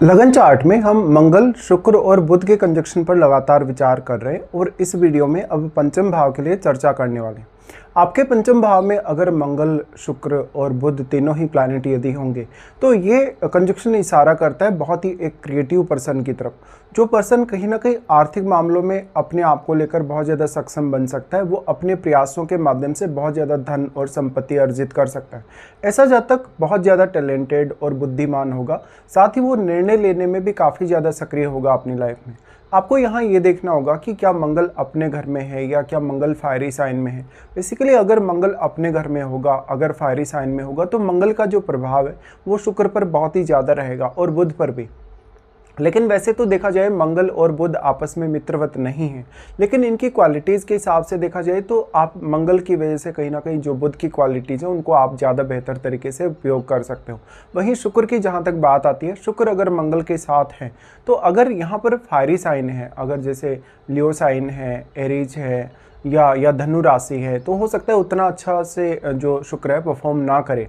लगन चार्ट में हम मंगल, शुक्र और बुध के कंजक्शन पर लगातार विचार कर रहे हैं और इस वीडियो में अब पंचम भाव के लिए चर्चा करने वाले हैं। आपके पंचम भाव में अगर मंगल, शुक्र और बुध तीनों ही प्लैनेट यदि होंगे तो ये कंजक्शन इशारा करता है बहुत ही एक क्रिएटिव पर्सन की तरफ। जो पर्सन कहीं ना कहीं आर्थिक मामलों में अपने आप को लेकर बहुत ज़्यादा सक्षम बन सकता है, वो अपने प्रयासों के माध्यम से बहुत ज़्यादा धन और संपत्ति अर्जित कर सकता है। ऐसा जातक बहुत ज़्यादा टैलेंटेड और बुद्धिमान होगा, साथ ही वो निर्णय लेने में भी काफ़ी ज़्यादा सक्रिय होगा अपनी लाइफ में। आपको यहाँ ये देखना होगा कि क्या मंगल अपने घर में है या क्या मंगल फायरी साइन में है। बेसिकली अगर मंगल अपने घर में होगा, अगर फायरी साइन में होगा, तो मंगल का जो प्रभाव है वो शुक्र पर बहुत ही ज़्यादा रहेगा और बुध पर भी। लेकिन वैसे तो देखा जाए मंगल और बुध आपस में मित्रवत नहीं है, लेकिन इनकी क्वालिटीज़ के हिसाब से देखा जाए तो आप मंगल की वजह से कहीं ना कहीं जो बुध की क्वालिटीज़ हैं उनको आप ज़्यादा बेहतर तरीके से उपयोग कर सकते हो। वहीं शुक्र की जहाँ तक बात आती है, शुक्र अगर मंगल के साथ है तो अगर यहाँ पर फायरी साइन है, अगर जैसे लियो साइन है, एरीज है या धनु राशि है, तो हो सकता है उतना अच्छा से जो शुक्र है परफॉर्म ना करे,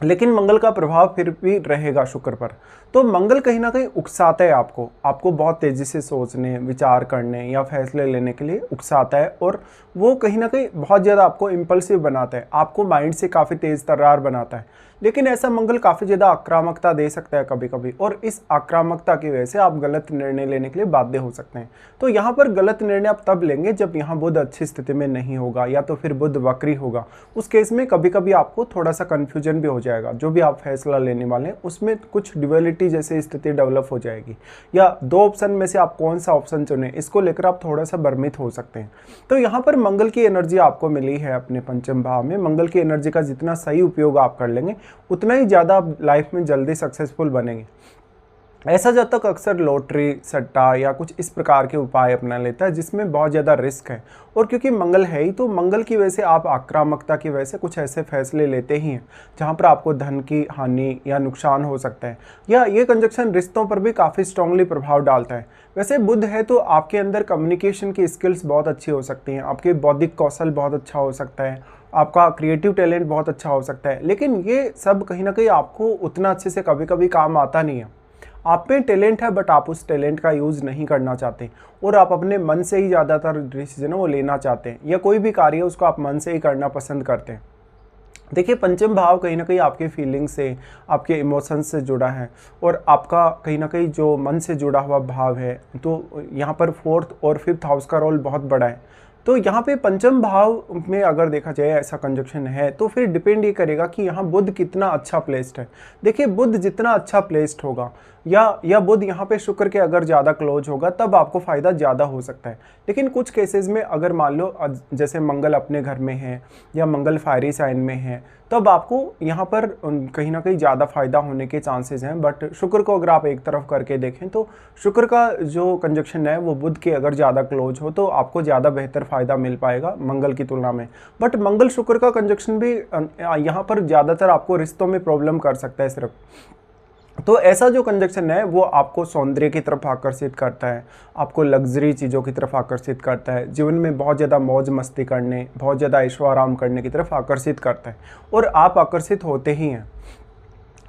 लेकिन मंगल का प्रभाव फिर भी रहेगा शुक्र पर। तो मंगल कहीं ना कहीं उकसाता है आपको बहुत तेज़ी से सोचने, विचार करने या फैसले लेने के लिए उकसाता है, और वो कहीं ना कहीं बहुत ज़्यादा आपको इम्पल्सिव बनाता है, आपको माइंड से काफ़ी तेज़ तर्रार बनाता है। लेकिन ऐसा मंगल काफ़ी ज़्यादा आक्रामकता दे सकता है कभी कभी, और इस आक्रामकता की वजह से आप गलत निर्णय लेने के लिए बाध्य हो सकते हैं। तो यहाँ पर गलत निर्णय आप तब लेंगे जब यहाँ बुध अच्छी स्थिति में नहीं होगा या तो फिर बुध वक्री होगा। उस केस में कभी कभी आपको थोड़ा सा कन्फ्यूजन भी हो जाएगा, जो भी आप फैसला लेने वाले हैं उसमें कुछ ड्युअलिटी जैसी स्थिति डेवलप हो जाएगी, या दो ऑप्शन में से आप कौन सा ऑप्शन चुने इसको लेकर आप थोड़ा सा भ्रमित हो सकते हैं। तो यहाँ पर मंगल की एनर्जी आपको मिली है अपने पंचम भाव में। मंगल की एनर्जी का जितना सही उपयोग आप कर लेंगे उतना ही ज़्यादा आप लाइफ में जल्दी सक्सेसफुल बनेंगे। ऐसा जब तक अक्सर लॉटरी, सट्टा या कुछ इस प्रकार के उपाय अपना लेता है जिसमें बहुत ज़्यादा रिस्क है, और क्योंकि मंगल है ही तो मंगल की वजह से आप आक्रामकता की वजह से कुछ ऐसे फैसले लेते ही हैं जहां पर आपको धन की हानि या नुकसान हो सकता है, या ये कंजक्शन रिश्तों पर भी काफ़ी स्ट्रांगली प्रभाव डालता है। वैसे बुध है तो आपके अंदर कम्युनिकेशन की स्किल्स बहुत अच्छी हो सकती हैं, आपके बौद्धिक कौशल बहुत अच्छा हो सकता है, आपका क्रिएटिव टैलेंट बहुत अच्छा हो सकता है, लेकिन ये सब कहीं ना कहीं आपको उतना अच्छे से कभी कभी काम आता नहीं है। आप में टैलेंट है बट आप उस टैलेंट का यूज़ नहीं करना चाहते, और आप अपने मन से ही ज़्यादातर डिसीजन वो लेना चाहते हैं, या कोई भी कार्य है उसको आप मन से ही करना पसंद करते हैं। देखिए पंचम भाव कहीं ना कहीं आपके फीलिंग्स से, आपके इमोशंस से जुड़ा है, और आपका कहीं ना कहीं जो मन से जुड़ा हुआ भाव है, तो यहाँ पर फोर्थ और फिफ्थ हाउस का रोल बहुत बड़ा है। तो यहाँ पे पंचम भाव में अगर देखा जाए ऐसा कंजक्शन है तो फिर डिपेंड ये करेगा कि यहाँ बुध कितना अच्छा प्लेस्ड है। देखिए बुध जितना अच्छा प्लेस्ड होगा, या बुध यहाँ पे शुक्र के अगर ज़्यादा क्लोज होगा, तब आपको फ़ायदा ज़्यादा हो सकता है। लेकिन कुछ केसेस में अगर मान लो जैसे मंगल अपने घर में है या मंगल फायरी साइन में है, तब आपको यहाँ पर कहीं ना कहीं ज़्यादा फायदा होने के चांसेस हैं। बट शुक्र को अगर आप एक तरफ करके देखें तो शुक्र का जो कंजक्शन है वो बुध के अगर ज़्यादा क्लोज हो तो आपको ज़्यादा बेहतर फ़ायदा मिल पाएगा मंगल की तुलना में। बट मंगल शुक्र का कंजक्शन भी यहाँ पर ज़्यादातर आपको रिश्तों में प्रॉब्लम कर सकता है सिर्फ। तो ऐसा जो कंजक्शन है वो आपको सौंदर्य की तरफ आकर्षित करता है, आपको लग्जरी चीज़ों की तरफ आकर्षित करता है, जीवन में बहुत ज़्यादा मौज मस्ती करने, बहुत ज़्यादा ऐशो आराम करने की तरफ आकर्षित करता है, और आप आकर्षित होते ही हैं।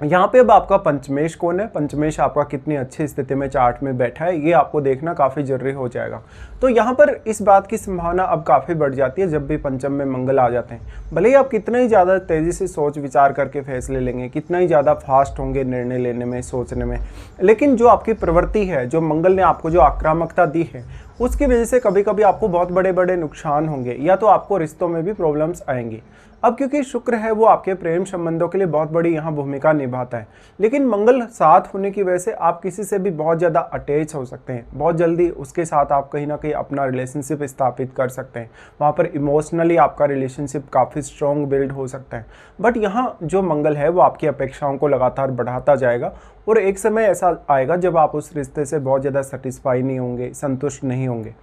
यहाँ पे अब आपका पंचमेश कौन है, पंचमेश आपका कितनी अच्छी स्थिति में चार्ट में बैठा है, ये आपको देखना काफ़ी जरूरी हो जाएगा। तो यहाँ पर इस बात की संभावना अब काफ़ी बढ़ जाती है जब भी पंचम में मंगल आ जाते हैं। भले ही आप कितना ही ज़्यादा तेज़ी से सोच विचार करके फैसले लेंगे, कितना ही ज़्यादा फास्ट होंगे निर्णय लेने में, सोचने में, लेकिन जो आपकी प्रवृत्ति है, जो मंगल ने आपको जो आक्रामकता दी है, उसकी वजह से कभी कभी आपको बहुत बड़े बड़े नुकसान होंगे, या तो आपको रिश्तों में भी प्रॉब्लम्स आएंगी। अब क्योंकि शुक्र है वो आपके प्रेम संबंधों के लिए बहुत बड़ी यहाँ भूमिका निभाता है, लेकिन मंगल साथ होने की वजह से आप किसी से भी बहुत ज़्यादा अटैच हो सकते हैं, बहुत जल्दी उसके साथ आप कहीं ना कहीं अपना रिलेशनशिप स्थापित कर सकते हैं, वहाँ पर इमोशनली आपका रिलेशनशिप काफ़ी स्ट्रॉन्ग बिल्ड हो सकता है। बट यहाँ जो मंगल है वो आपकी अपेक्षाओं को लगातार बढ़ाता जाएगा, और एक समय ऐसा आएगा जब आप उस रिश्ते से बहुत ज़्यादा सेटिस्फाई नहीं होंगे, संतुष्ट नहीं होंगे।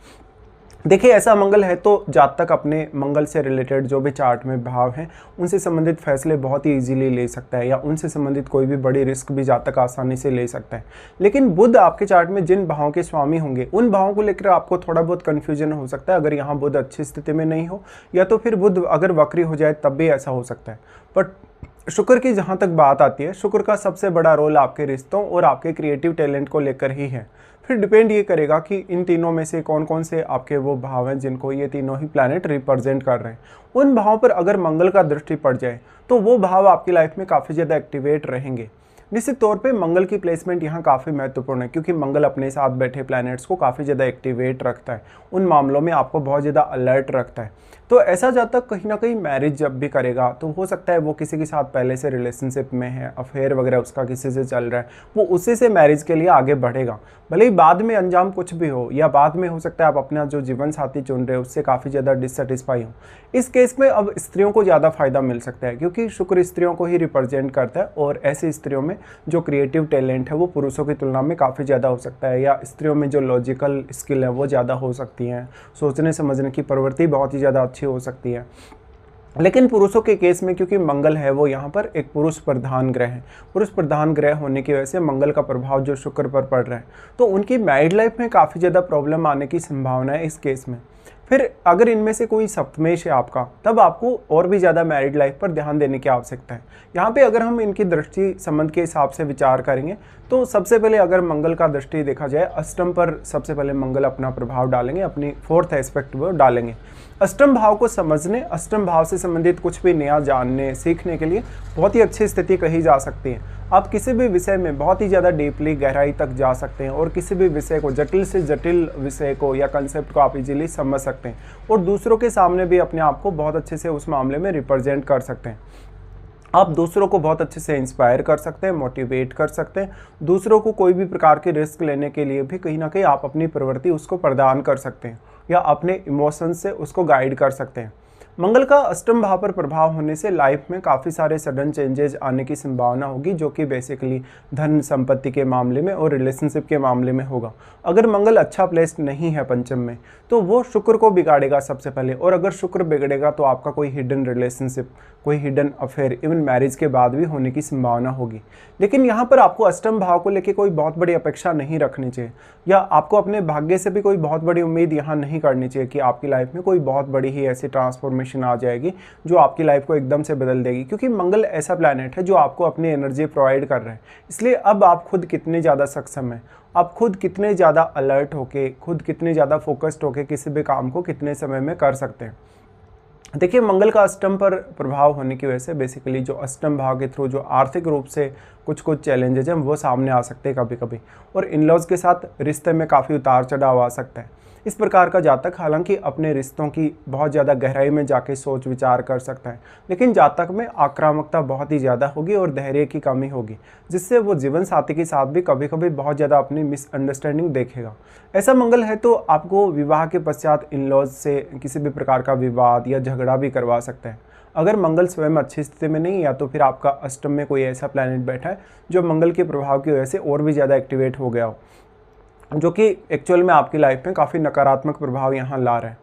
देखिए ऐसा मंगल है तो जातक अपने मंगल से रिलेटेड जो भी चार्ट में भाव हैं उनसे संबंधित फैसले बहुत ही इजीली ले सकता है, या उनसे संबंधित कोई भी बड़ी रिस्क भी जातक आसानी से ले सकता है। लेकिन बुध आपके चार्ट में जिन भावों के स्वामी होंगे उन भावों को लेकर आपको थोड़ा बहुत कन्फ्यूजन हो सकता है, अगर यहाँ बुध अच्छी स्थिति में नहीं हो, या तो फिर बुध अगर वक्री हो जाए तब भी ऐसा हो सकता है। बट शुक्र की जहाँ तक बात आती है, शुक्र का सबसे बड़ा रोल आपके रिश्तों और आपके क्रिएटिव टैलेंट को लेकर ही है। फिर डिपेंड ये करेगा कि इन तीनों में से कौन कौन से आपके वो भाव हैं जिनको ये तीनों ही प्लैनेट रिप्रेजेंट कर रहे हैं। उन भावों पर अगर मंगल का दृष्टि पड़ जाए तो वो भाव आपकी लाइफ में काफ़ी ज़्यादा एक्टिवेट रहेंगे। निश्चित तौर पे मंगल की प्लेसमेंट यहाँ काफ़ी महत्वपूर्ण है, क्योंकि मंगल अपने साथ बैठे प्लैनेट्स को काफ़ी ज़्यादा एक्टिवेट रखता है, उन मामलों में आपको बहुत ज़्यादा अलर्ट रखता है। तो ऐसा जातक कहीं ना कहीं मैरिज जब भी करेगा तो हो सकता है वो किसी के साथ पहले से रिलेशनशिप में है, अफेयर वगैरह उसका किसी से चल रहा है, वो उसी से मैरिज के लिए आगे बढ़ेगा। भले ही बाद में अंजाम कुछ भी हो, या बाद में हो सकता है आप अपना जो जीवन साथी चुन रहे हो उससे काफ़ी ज़्यादा डिससेटिस्फाई हो। इस केस में अब स्त्रियों को ज़्यादा फायदा मिल सकता है, क्योंकि शुक्र स्त्रियों को ही रिप्रेजेंट करता है, और ऐसी स्त्रियों में जो क्रिएटिव टैलेंट है वो पुरुषों की तुलना में काफ़ी ज़्यादा हो सकता है, या स्त्रियों में जो लॉजिकल स्किल है वो ज़्यादा हो सकती हैं, सोचने समझने की प्रवृत्ति बहुत ही ज़्यादा अच्छी हो सकती है। लेकिन पुरुषों के केस में क्योंकि मंगल है वो यहाँ पर एक पुरुष प्रधान ग्रह है, पुरुष प्रधान ग्रह होने की वजह से मंगल का प्रभाव जो शुक्र पर पड़ रहा है, तो उनकी मैरिड लाइफ में काफ़ी ज़्यादा प्रॉब्लम आने की संभावना है इस केस में। फिर अगर इनमें से कोई सप्तमेश है आपका, तब आपको और भी ज़्यादा मैरिड लाइफ पर ध्यान देने की आवश्यकता है। यहाँ पे अगर हम इनकी दृष्टि संबंध के हिसाब से विचार करेंगे तो सबसे पहले अगर मंगल का दृष्टि देखा जाए, अष्टम पर सबसे पहले मंगल अपना प्रभाव डालेंगे, अपनी फोर्थ एस्पेक्ट वो डालेंगे। अष्टम भाव को समझने, अष्टम भाव से संबंधित कुछ भी नया जानने सीखने के लिए बहुत ही अच्छी स्थिति कही जा सकती है। आप किसी भी विषय में बहुत ही ज़्यादा डीपली गहराई तक जा सकते हैं, और किसी भी विषय को, जटिल से जटिल विषय को या कंसेप्ट को आप इजीली समझ सकते हैं, और दूसरों के सामने भी अपने आप को बहुत अच्छे से उस मामले में रिप्रेजेंट कर सकते हैं। आप दूसरों को बहुत अच्छे से इंस्पायर कर सकते हैं, मोटिवेट कर सकते हैं। दूसरों को कोई भी प्रकार के रिस्क लेने के लिए भी कहीं ना कहीं आप अपनी प्रवृत्ति उसको प्रदान कर सकते हैं, या अपने इमोशंस से उसको गाइड कर सकते हैं। मंगल का अष्टम भाव पर प्रभाव होने से लाइफ में काफ़ी सारे सडन चेंजेस आने की संभावना होगी, जो कि बेसिकली धन संपत्ति के मामले में और रिलेशनशिप के मामले में होगा। अगर मंगल अच्छा प्लेस्ड नहीं है पंचम में, तो वो शुक्र को बिगाड़ेगा सबसे पहले, और अगर शुक्र बिगड़ेगा तो आपका कोई हिडन रिलेशनशिप, कोई हिडन अफेयर इवन मैरिज के बाद भी होने की संभावना होगी। लेकिन यहाँ पर आपको अष्टम भाव को लेकर कोई बहुत बड़ी अपेक्षा नहीं रखनी चाहिए, या आपको अपने भाग्य से भी कोई बहुत बड़ी उम्मीद यहाँ नहीं करनी चाहिए कि आपकी लाइफ में कोई बहुत बड़ी ही ऐसी ट्रांसफॉर्मेशन आ जाएगी जो आपकी लाइफ को एकदम से बदल देगी, क्योंकि मंगल ऐसा प्लैनेट है जो आपको अपनी एनर्जी प्रोवाइड कर रहा है। इसलिए अब आप खुद कितने ज़्यादा सक्षम हैं, आप खुद कितने ज़्यादा अलर्ट होके, खुद कितने ज़्यादा फोकस्ड होके किसी भी काम को कितने समय में कर सकते हैं। देखिए, मंगल का अष्टम पर प्रभाव होने की वजह से बेसिकली जो अष्टम भाव के थ्रू जो आर्थिक रूप से कुछ चैलेंजेस हैं वो सामने आ सकते हैं कभी कभी, और इन-लॉज के साथ रिश्ते में काफ़ी उतार चढ़ाव आ सकता है। इस प्रकार का जातक हालांकि अपने रिश्तों की बहुत ज़्यादा गहराई में जाके सोच विचार कर सकता है, लेकिन जातक में आक्रामकता बहुत ही ज़्यादा होगी और धैर्य की कमी होगी, जिससे वो जीवन साथी के साथ भी कभी कभी बहुत ज़्यादा अपनी मिसअंडरस्टैंडिंग देखेगा। ऐसा मंगल है तो आपको विवाह के पश्चात इन-लॉज से किसी भी प्रकार का विवाद या झगड़ा भी करवा सकता है। अगर मंगल स्वयं अच्छी स्थिति में नहीं, या तो फिर आपका अष्टम में कोई ऐसा प्लैनेट बैठा है जो मंगल के प्रभाव की वजह से और भी ज़्यादा एक्टिवेट हो गया हो, जो कि एक्चुअल में आपकी लाइफ में काफ़ी नकारात्मक प्रभाव यहाँ ला रहा है।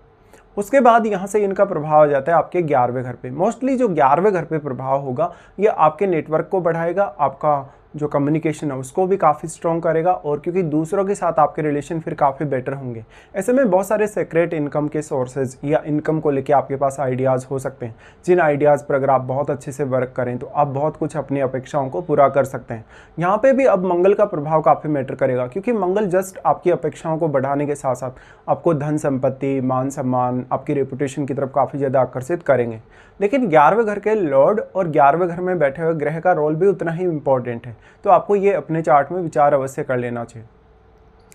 उसके बाद यहाँ से इनका प्रभाव आ जाता है आपके 11वें घर पे। मोस्टली जो 11वें घर पे प्रभाव होगा ये आपके नेटवर्क को बढ़ाएगा, आपका जो कम्युनिकेशन है उसको भी काफ़ी स्ट्रॉन्ग करेगा, और क्योंकि दूसरों के साथ आपके रिलेशन फिर काफ़ी बेटर होंगे। ऐसे में बहुत सारे सीक्रेट इनकम के सोर्सेज या इनकम को लेके आपके पास आइडियाज़ हो सकते हैं, जिन आइडियाज़ पर अगर आप बहुत अच्छे से वर्क करें तो आप बहुत कुछ अपनी अपेक्षाओं को पूरा कर सकते हैं। यहाँ पे भी अब मंगल का प्रभाव काफ़ी मैटर करेगा, क्योंकि मंगल जस्ट आपकी अपेक्षाओं को बढ़ाने के साथ साथ आपको धन संपत्ति, मान सम्मान, आपकी रेपुटेशन की तरफ काफ़ी ज़्यादा आकर्षित करेंगे। लेकिन 11वें घर के लॉर्ड और 11वें घर में बैठे हुए ग्रह का रोल भी उतना ही इंपॉर्टेंट है, तो आपको ये अपने चार्ट में विचार अवश्य कर लेना चाहिए।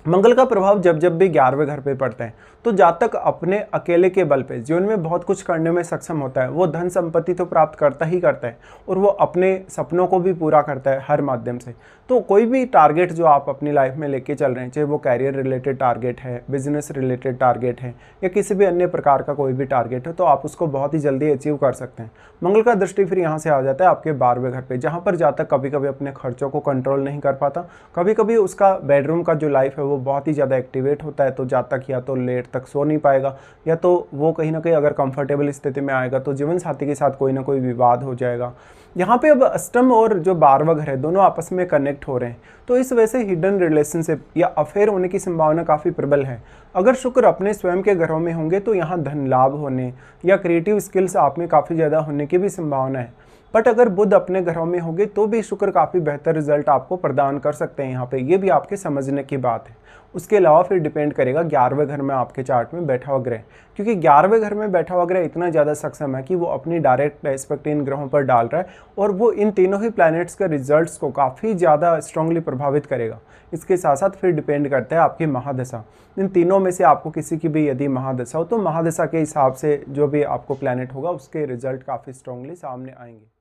मंगल का प्रभाव जब जब भी 11वें घर पे पड़ता है तो जातक अपने अकेले के बल पे जीवन में बहुत कुछ करने में सक्षम होता है। वो धन संपत्ति तो प्राप्त करता ही करता है, और वो अपने सपनों को भी पूरा करता है हर माध्यम से। तो कोई भी टारगेट जो आप अपनी लाइफ में लेके चल रहे हैं, चाहे वो कैरियर रिलेटेड टारगेट है, बिजनेस रिलेटेड टारगेट है, या किसी भी अन्य प्रकार का कोई भी टारगेट है, तो आप उसको बहुत ही जल्दी अचीव कर सकते हैं। मंगल का दृष्टि फिर यहाँ से आ जाता है आपके 12वें घर पे, जहाँ पर जातक कभी कभी अपने खर्चों को कंट्रोल नहीं कर पाता। कभी कभी उसका बेडरूम का जो लाइफ है वो बहुत ही ज़्यादा एक्टिवेट होता है, तो जातक या तो लेट तक सो नहीं पाएगा, या तो वो कहीं ना कहीं अगर कंफर्टेबल स्थिति में आएगा तो जीवन साथी के साथ कोई ना कोई विवाद हो जाएगा। यहाँ पे अब अष्टम और जो 12वां घर है दोनों आपस में कनेक्ट हो रहे हैं, तो इस वजह से हिडन रिलेशनशिप या अफेयर होने की संभावना काफ़ी प्रबल है। अगर शुक्र अपने स्वयं के घरों में होंगे तो यहाँ धन लाभ होने या क्रिएटिव स्किल्स आप में काफ़ी ज़्यादा होने की भी संभावना है। बट अगर बुध अपने घरों में होंगे तो भी शुक्र काफ़ी बेहतर रिजल्ट आपको प्रदान कर सकते हैं यहाँ पे, ये भी आपके समझने की बात है। उसके अलावा फिर डिपेंड करेगा 11वें घर में आपके चार्ट में बैठा हुआ ग्रह, क्योंकि 11वें घर में बैठा हुआ ग्रह इतना ज़्यादा सक्षम है कि वो अपनी डायरेक्ट एस्पेक्ट इन ग्रहों पर डाल रहा है और वो इन तीनों ही प्लैनेट्स के रिजल्ट्स को काफ़ी ज़्यादा स्ट्रांगली प्रभावित करेगा। इसके साथ साथ फिर डिपेंड करता है आपकी महादशा। इन तीनों में से आपको किसी की भी यदि महादशा हो तो महादशा के हिसाब से जो भी आपको प्लैनेट होगा उसके रिजल्ट काफ़ी स्ट्रांगली सामने आएंगे।